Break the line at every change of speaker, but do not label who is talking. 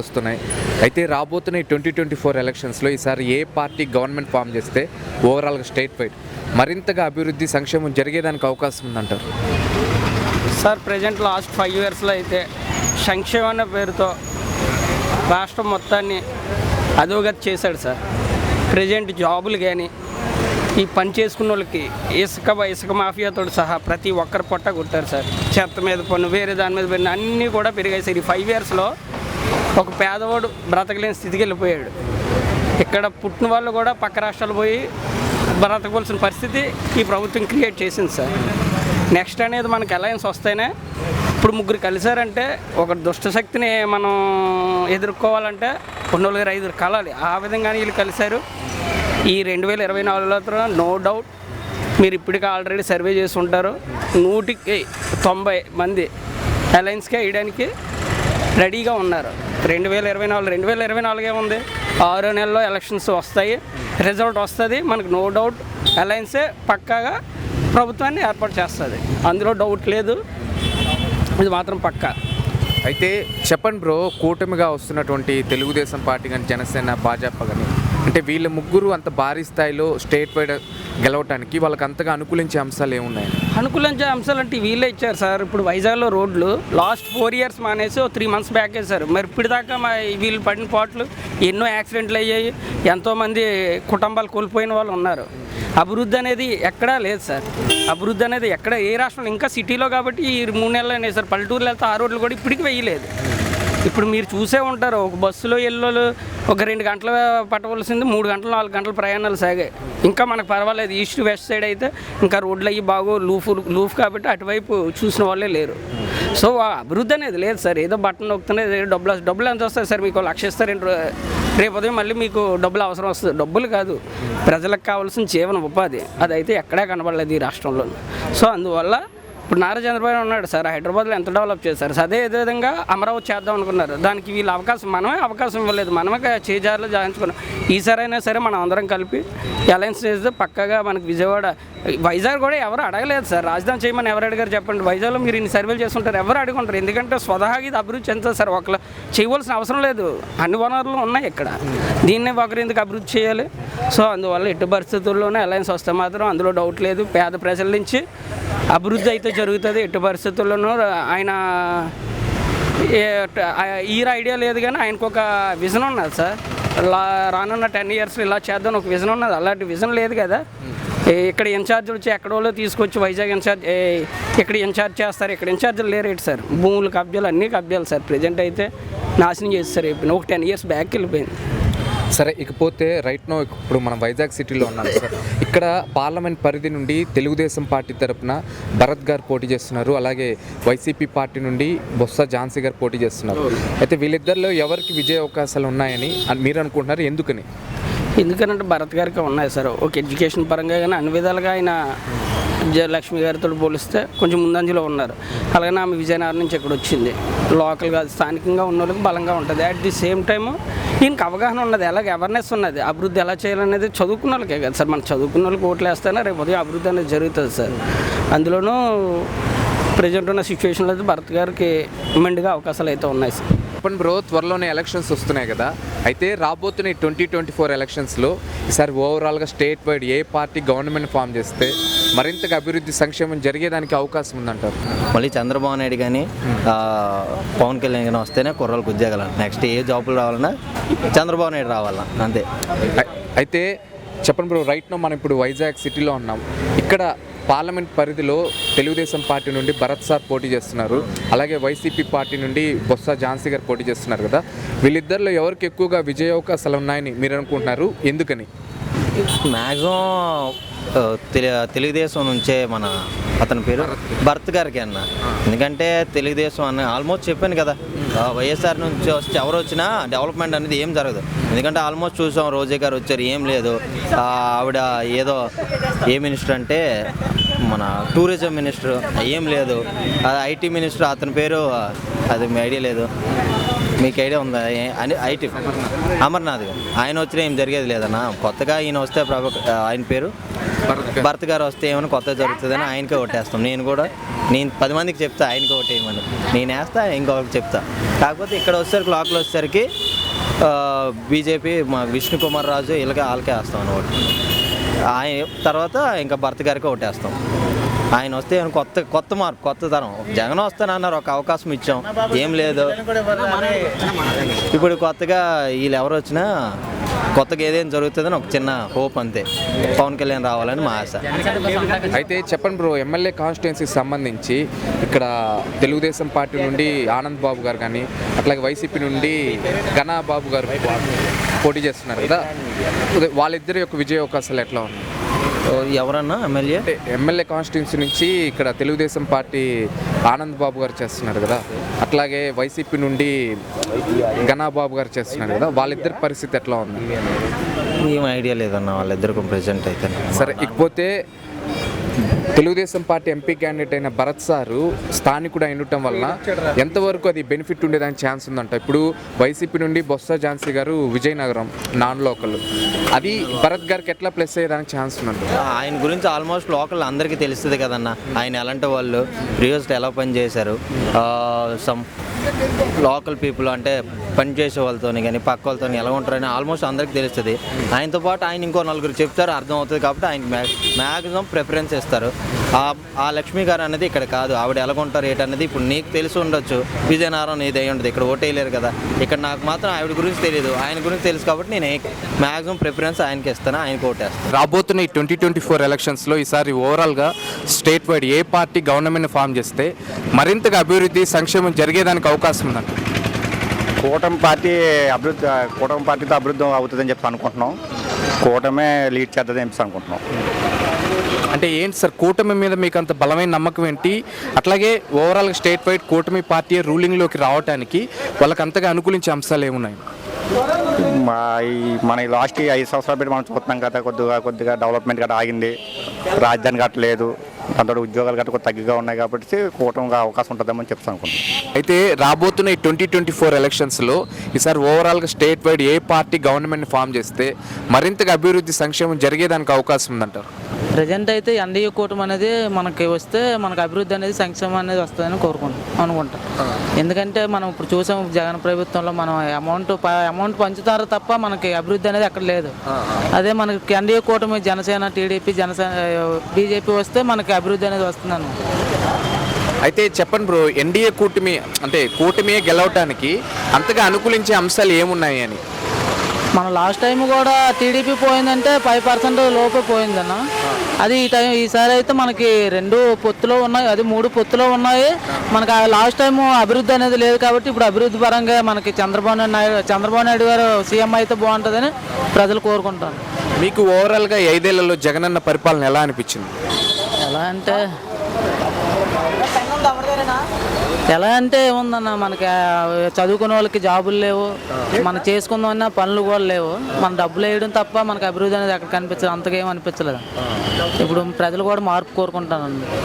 వస్తున్నాయి. అయితే రాబోతున్న ఈ 2024 ఎలక్షన్స్లో ఈసారి ఏ పార్టీ గవర్నమెంట్ ఫామ్ చేస్తే ఓవరాల్గా స్టేట్ వైడ్ మరింతగా అభివృద్ధి సంక్షేమం జరిగేదానికి అవకాశం ఉందంటారు?
సార్ ప్రజెంట్ లాస్ట్ 5 ఇయర్స్లో అయితే సంక్షేమం అనే పేరుతో రాష్ట్రం మొత్తాన్ని అధోగతి చేశాడు సార్. ప్రజెంట్ జాబులు కానీ ఈ పని చేసుకున్న వాళ్ళకి ఇసుక మాఫియాతో సహా ప్రతి ఒక్కరు పొట్ట కొట్టారు సార్. చెత్త మీద పన్ను, వేరే దాని మీద పన్ను అన్నీ కూడా పెరిగాయి సార్. ఈ 5 ఇయర్స్లో ఒక పేదవాడు బ్రతకలేని స్థితికి వెళ్ళిపోయాడు. ఇక్కడ పుట్టిన వాళ్ళు కూడా పక్క రాష్ట్రాలు పోయి బ్రతకవలసిన పరిస్థితి ఈ ప్రభుత్వం క్రియేట్ చేసింది సార్. నెక్స్ట్ అనేది మనకి అలయన్స్ వస్తేనే, ఇప్పుడు ముగ్గురు కలిశారంటే ఒక దుష్టశక్తిని మనం ఎదుర్కోవాలంటే 4-5 కలాలి. ఆ విధంగానే వీళ్ళు కలిశారు. ఈ 2024లో నో డౌట్ మీరు ఇప్పటికే ఆల్రెడీ సర్వే చేసి ఉంటారు, 100కి 90 మంది అలయన్స్కే వేయడానికి రెడీగా ఉన్నారు. 2024 ఏముంది, 6 నెలల్లో ఎలక్షన్స్ వస్తాయి, రిజల్ట్ వస్తుంది. మనకు నో డౌట్ అలయన్సే పక్కాగా ప్రభుత్వాన్ని ఏర్పాటు చేస్తుంది, అందులో డౌట్ లేదు, ఇది మాత్రం పక్కా.
అయితే చెప్పండి బ్రో, కూటమిగా వస్తున్నటువంటి తెలుగుదేశం పార్టీ కానీ, జనసేన, భాజపా కానీ, అంటే వీళ్ళ ముగ్గురు అంత భారీ స్థాయిలో స్టేట్ వైడ్ గెలవటానికి వాళ్ళకి అంతగా అనుకూలించే అంశాలు ఏమున్నాయి?
అనుకూలించే అంశాలు అంటే వీళ్ళే ఇచ్చారు సార్. ఇప్పుడు వైజాగ్లో రోడ్లు లాస్ట్ 4 ఇయర్స్ మానేసి 3 మంత్స్ బ్యాక్ వేశారు. మరి ఇప్పటిదాకా వీళ్ళు పడిన పాటలు ఎన్నో యాక్సిడెంట్లు అయ్యాయి, ఎంతోమంది కుటుంబాలు కోల్పోయిన వాళ్ళు ఉన్నారు. అభివృద్ధి అనేది ఎక్కడా లేదు సార్. అభివృద్ధి అనేది ఎక్కడ ఏ రాష్ట్రంలో, ఇంకా సిటీలో కాబట్టి ఈ 3 నెలలు సార్. పల్లెటూరులో వెళ్తే ఆ రోడ్లు కూడా ఇప్పటికీ వేయలేదు. ఇప్పుడు మీరు చూసే ఉంటారు, ఒక బస్సులో ఎల్లోలు ఒక 2 గంటలు పట్టవలసింది 3 గంటలు 4 గంటల ప్రయాణాలు సాగాయి. ఇంకా మనకు పర్వాలేదు. ఈస్ట్ వెస్ట్ సైడ్ అయితే ఇంకా రోడ్లు అయ్యి బాగో లూఫ్ కాబట్టి అటువైపు చూసిన వాళ్ళే లేరు. సో ఆ అభివృద్ధి అనేది లేదు సార్. ఏదో బట్టన్ నొక్కుతున్నా డబ్బులు ఎంత వస్తాయి సార్? మీకు 1,00,000 ఇస్తారు, రేపు ఉదయం మళ్ళీ మీకు డబ్బులు అవసరం వస్తుంది. డబ్బులు కాదు, ప్రజలకు కావాల్సిన జీవన ఉపాధి, అదైతే ఎక్కడా కనబడలేదు ఈ రాష్ట్రంలో. సో అందువల్ల ఇప్పుడు నారా చంద్రబాబు ఉన్నాడు సార్, హైదరాబాద్లో ఎంత డెవలప్ చేశారు సార్. అదే విధంగా అమరావతి చేద్దాం అనుకున్నారు, దానికి వీళ్ళు మనమే అవకాశం ఇవ్వలేదు, మనమే చేజారులో జాయించుకున్నాం. ఈసారైనా సరే మనం అందరం కలిపి అలయన్స్ చేస్తే పక్కగా మనకి వైజాగ్ కూడా ఎవరు అడగలేదు సార్. రాజధాని చేయమని ఎవరు అడిగారు చెప్పండి? వైజాగ్లో మీరు ఇన్ని సర్వేలు చేస్తుంటారు, ఎవరు అడుగుంటారు? ఎందుకంటే స్వతహాగా ఇది అభివృద్ధి చెందుతుంది సార్. ఒకళ్ళు చేయవలసిన అవసరం లేదు, అన్ని వనరులు ఉన్నాయి ఇక్కడ. దీన్నే ఒకరు ఎందుకు అభివృద్ధి చేయాలి? సో అందువల్ల ఎట్టి పరిస్థితుల్లోనే అలయన్స్ వస్తే మాత్రం అందులో డౌట్ లేదు. పేద ప్రజల నుంచి అభివృద్ధి అయితే జరుగుతుంది ఎట్టి పరిస్థితుల్లోనూ. ఆయన ఈ ఐడియా లేదు, కానీ ఆయనకు ఒక విజన్ ఉన్నది సార్. రానున్న 10 ఇయర్స్లో ఇలా చేద్దాం ఒక విజన్ ఉన్నది. అలాంటి విజన్ లేదు కదా. ఇక్కడ ఇన్ఛార్జీలు వచ్చి ఎక్కడోళ్ళు తీసుకొచ్చి వైజాగ్ ఇక్కడ ఇన్ఛార్జ్ చేస్తారు, ఇక్కడ ఇన్ఛార్జీలు లేరేటి సార్. భూములు కబ్జాలు, అన్నీ కబ్జాలు సార్. ప్రజెంట్ అయితే నాశనం చేస్తారు. ఒక 10 ఇయర్స్ బ్యాక్ వెళ్ళిపోయింది.
సరే, ఇకపోతే రైట్ నో ఇప్పుడు మనం వైజాగ్ సిటీలో ఉన్నాం సార్. ఇక్కడ పార్లమెంట్ పరిధి నుండి తెలుగుదేశం పార్టీ తరఫున భరత్ గారు పోటీ చేస్తున్నారు, అలాగే వైసీపీ పార్టీ నుండి బొత్స ఝాన్సీ గారు పోటీ చేస్తున్నారు. అయితే వీళ్ళిద్దరిలో ఎవరికి విజయ అవకాశాలు ఉన్నాయని మీరు అనుకుంటున్నారు? ఎందుకని?
ఎందుకనంటే భరత్ గారికి ఉన్నాయి సార్. ఒక ఎడ్యుకేషన్ పరంగా కానీ అన్ని విధాలుగా ఆయన లక్ష్మి గారితో పోలిస్తే కొంచెం ముందంజలో ఉన్నారు. అలాగే ఆమె విజయనగరం నుంచి ఇక్కడ వచ్చింది, లోకల్గా స్థానికంగా ఉన్న వాళ్ళకి బలంగా ఉంటుంది. అట్ ది సేమ్ టైము దీనికి అవగాహన ఉన్నది, అలాగే అవేర్నెస్ ఉన్నది. అభివృద్ధి ఎలా చేయాలనేది చదువుకున్న వాళ్ళకే కదా సార్. మనం చదువుకున్న వాళ్ళకి ఓట్లు వేస్తేనే రేపు ఉదయం అభివృద్ధి అనేది జరుగుతుంది సార్. అందులోనూ ప్రజెంట్ ఉన్న సిచ్యువేషన్లో అయితే భరత్ గారికి మెండుగా అవకాశాలు అయితే ఉన్నాయి సార్.
చెప్పండి బ్రో, త్వరలోనే ఎలక్షన్స్ వస్తున్నాయి కదా. అయితే రాబోతున్న 2024 ఎలక్షన్స్లో ఈసారి ఓవరాల్గా స్టేట్ వైడ్ ఏ పార్టీ గవర్నమెంట్ ఫామ్ చేస్తే మరింతగా అభివృద్ధి సంక్షేమం జరిగేదానికి అవకాశం ఉందంటారు?
మళ్ళీ చంద్రబాబు నాయుడు కానీ పవన్ కళ్యాణ్ కానీ వస్తేనే కుర్రాలకు ఉద్యోగాలు. నెక్స్ట్ ఏ జాబులు రావాలన్నా చంద్రబాబు నాయుడు రావాలన్నా, అంతే.
అయితే చెప్పండి బ్రో, రైట్ నో మనం ఇప్పుడు వైజాగ్ సిటీలో ఉన్నాం. ఇక్కడ పార్లమెంట్ పరిధిలో తెలుగుదేశం పార్టీ నుండి భరత్ సార్ పోటీ చేస్తున్నారు, అలాగే వైసీపీ పార్టీ నుండి బొత్స ఝాన్సీ గారు పోటీ చేస్తున్నారు కదా. వీళ్ళిద్దరిలో ఎవరికి ఎక్కువగా విజయ అవకాశాలు ఉన్నాయని మీరు అనుకుంటున్నారు? ఎందుకని?
మ్యాక్సిమం తెలుగుదేశం నుంచే అతని పేరు భరత్ గారికి అన్న. ఎందుకంటే తెలుగుదేశం అన్న ఆల్మోస్ట్ చెప్పాను కదా, వైఎస్ఆర్ నుంచి వస్తే ఎవరు వచ్చినా డెవలప్మెంట్ అనేది ఏం జరగదు. ఎందుకంటే ఆల్మోస్ట్ చూసాం, రోజా గారు వచ్చారు, ఏం లేదు. ఆవిడ ఏదో ఏ మినిస్టర్ అంటే మన టూరిజం మినిస్టర్, ఏం లేదు. ఐటీ మినిస్టర్, అతని పేరు అది మీ ఐడియా లేదు, మీకు ఐడియా ఉందా? అని ఐటీ అమర్నాథ్ గారు, ఆయన వచ్చినా ఏం జరిగేది లేదన్నా. కొత్తగా ఈయన వస్తే ఆయన పేరు భరత్ గారు వస్తే ఏమైనా కొత్త జరుగుతుందని ఆయనకే ఓటేస్తాం. నేను 10 మందికి చెప్తా ఆయనకే ఓటేయమని. నేను వేస్తా, ఇంకొకరికి చెప్తా. కాకపోతే ఇక్కడ వచ్చేసరికి లోకల్ వచ్చేసరికి బీజేపీ మా విష్ణు కుమార్ రాజు వాళ్ళకే వేస్తాం అన్నమాట. ఆయన తర్వాత ఇంకా భరత్ గారికి ఓటేస్తాం. ఆయన వస్తే కొత్త మార్పు, కొత్త తరం. జగన్ వస్తానన్నారు, ఒక అవకాశం ఇచ్చాం, ఏం లేదు. ఇప్పుడు కొత్తగా వీళ్ళు ఎవరు వచ్చినా కొత్తగా ఏదైనా జరుగుతుందని ఒక చిన్న హోప్ అంతే. పవన్ కళ్యాణ్ రావాలని మా ఆశ.
అయితే చెప్పండి బ్రో, ఎమ్మెల్యే కాన్స్టిట్యున్సీకి సంబంధించి ఇక్కడ తెలుగుదేశం పార్టీ నుండి ఆనంద్ బాబు గారు కానీ, అట్లాగే వైసీపీ నుండి ఘనా బాబు గారు పోటీ చేస్తున్నారు కదా, వాళ్ళిద్దరి యొక్క విజయ అవకాశాలు ఎట్లా ఉన్నాయి?
ఎవరన్నా ఎమ్మెల్యే?
అంటే ఎమ్మెల్యే కాన్స్టిట్యున్సీ నుంచి ఇక్కడ తెలుగుదేశం పార్టీ ఆనంద్ బాబు గారు చేస్తున్నారు కదా, అట్లాగే వైసీపీ నుండి ఘనా బాబు గారు చేస్తున్నారు కదా, వాళ్ళిద్దరి పరిస్థితి ఎట్లా ఉంది?
ఏం ఐడియా లేదన్న వాళ్ళిద్దరికి ప్రెజెంట్ అయితే.
సరే, ఇకపోతే తెలుగుదేశం పార్టీ ఎంపీ క్యాండిడేట్ అయిన భరత్ సారు స్థానికుడు ఉండటం వల్ల ఎంతవరకు అది బెనిఫిట్ ఉండేదానికి ఛాన్స్ ఉందంట? ఇప్పుడు వైసీపీ నుండి బొత్స ఝాన్సీ గారు విజయనగరం నాన్ లోకల్, అది భరత్ గారికి ఎట్లా ప్లస్ అయ్యేదానికి ఛాన్స్ ఉందంట?
ఆయన గురించి ఆల్మోస్ట్ లోకల్ అందరికీ తెలుస్తుంది కదన్న. ఆయన ఎలాంటి వాళ్ళు, ప్రీవియస్లో ఎలా పనిచేశారు, సమ్ లోకల్ పీపుల్ అంటే పనిచేసే వాళ్ళతో కానీ పక్క వాళ్ళతో ఎలా ఉంటారని ఆల్మోస్ట్ అందరికీ తెలుస్తుంది. ఆయనతో పాటు ఆయన ఇంకో నలుగురు చెప్తారు, అర్థం అవుతుంది. కాబట్టి ఆయనకి మ్యాక్సిమం ప్రిఫరెన్స్ ఇస్తారు. ఆ లక్ష్మి గారు అనేది ఇక్కడ కాదు, ఆవిడ ఎలాగుంటారు ఏంటనేది ఇప్పుడు నీకు తెలిసి ఉండొచ్చు. విజయనగరం నీది అయి ఉంటుంది, ఇక్కడ ఓటేయలేరు కదా. ఇక్కడ నాకు మాత్రం ఆవిడ గురించి తెలియదు, ఆయన గురించి తెలుసు. కాబట్టి నేను మ్యాక్సిమం ప్రిఫరెన్స్ ఆయనకి ఇస్తాను, ఆయనకి ఓటేస్తాను.
రాబోతున్న ఈ 2024 ఎలక్షన్స్లో ఈసారి ఓవరాల్గా స్టేట్ వైడ్ ఏ పార్టీ గవర్నమెంట్ ఫామ్ చేస్తే మరింతగా అభివృద్ధి సంక్షేమం జరిగేదానికి అవకాశం ఉందంట?
కూటమి పార్టీతో అభివృద్ధి అవుతుందని చెప్పి అనుకుంటున్నాం. కూటమే లీడ్ చేద్దని చెప్పి అనుకుంటున్నాం.
అంటే ఏంటి సార్, కూటమి మీద మీకు అంత బలమైన నమ్మకం ఏంటి? అట్లాగే ఓవరాల్గా స్టేట్ వైడ్ కూటమి పార్టీ రూలింగ్లోకి రావడానికి వాళ్ళకి అంతగా అనుకూలించే అంశాలు ఏమున్నాయి?
మన లాస్ట్ 5 సంవత్సరాలు పెట్టి మనం చూస్తున్నాం కదా, కొద్దిగా డెవలప్మెంట్ గట్రా ఆగింది, రాజధాని గట్ట లేదు, దాంతో ఉద్యోగాలు గట్రా తగ్గిగా ఉన్నాయి. కాబట్టి కూటమిగా అవకాశం ఉంటుందని చెప్పి అనుకుంటున్నాం.
అయితే రాబోతున్న ఈ 2024 ఎలక్షన్స్లో ఈసారి ఓవరాల్గా స్టేట్ వైడ్ ఏ పార్టీ గవర్నమెంట్ ఫామ్ చేస్తే మరింతగా అభివృద్ధి సంక్షేమం జరిగేదానికి అవకాశం ఉందంటారు?
ప్రజెంట్ అయితే ఎన్డీఏ కూటమి అనేది మనకి వస్తే మనకు అభివృద్ధి అనేది సంక్షేమం అనేది వస్తుందని అనుకుంటాం. ఎందుకంటే మనం ఇప్పుడు చూసాం జగన్ ప్రభుత్వంలో మనం అమౌంట్ పంచుతారు తప్ప మనకి అభివృద్ధి అనేది అక్కడ లేదు. అదే మనకి ఎన్డీఏ కూటమి జనసేన, టీడీపీ, బీజేపీ వస్తే మనకి అభివృద్ధి అనేది వస్తుందని.
అయితే చెప్పండి బ్రో, ఎన్డీఏ కూటమి అంటే కూటమియే గెలవటానికి అంతగా అనుకూలించే అంశాలు ఏమున్నాయి అని?
మన లాస్ట్ టైం కూడా టీడీపీ పోయిందంటే 5% లోపే పోయిందన్న. అది ఈసారి అయితే మనకి 2 పొత్తులో ఉన్నాయి, అది 3 పొత్తులో ఉన్నాయి. మనకి లాస్ట్ టైం అభివృద్ధి అనేది లేదు. కాబట్టి ఇప్పుడు అభివృద్ధి పరంగా మనకి చంద్రబాబు నాయుడు గారు సీఎం అయితే బాగుంటుందని ప్రజలు కోరుకుంటారు.
మీకు ఓవరాల్గా 5 ఏళ్లలో జగనన్న పరిపాలన ఎలా అనిపించింది?
ఎలా అంటే ఏముందన్న, మనకి చదువుకునే వాళ్ళకి జాబులు లేవు, మనం చేసుకుందామన్నా పనులు కూడా లేవు. మన డబ్బులు వేయడం తప్ప మనకు అభివృద్ధి అనేది ఎక్కడ కనిపించదు, అంతగా ఏం అనిపించలేదు. ఇప్పుడు ప్రజలు కూడా మార్పు కోరుకుంటానండి.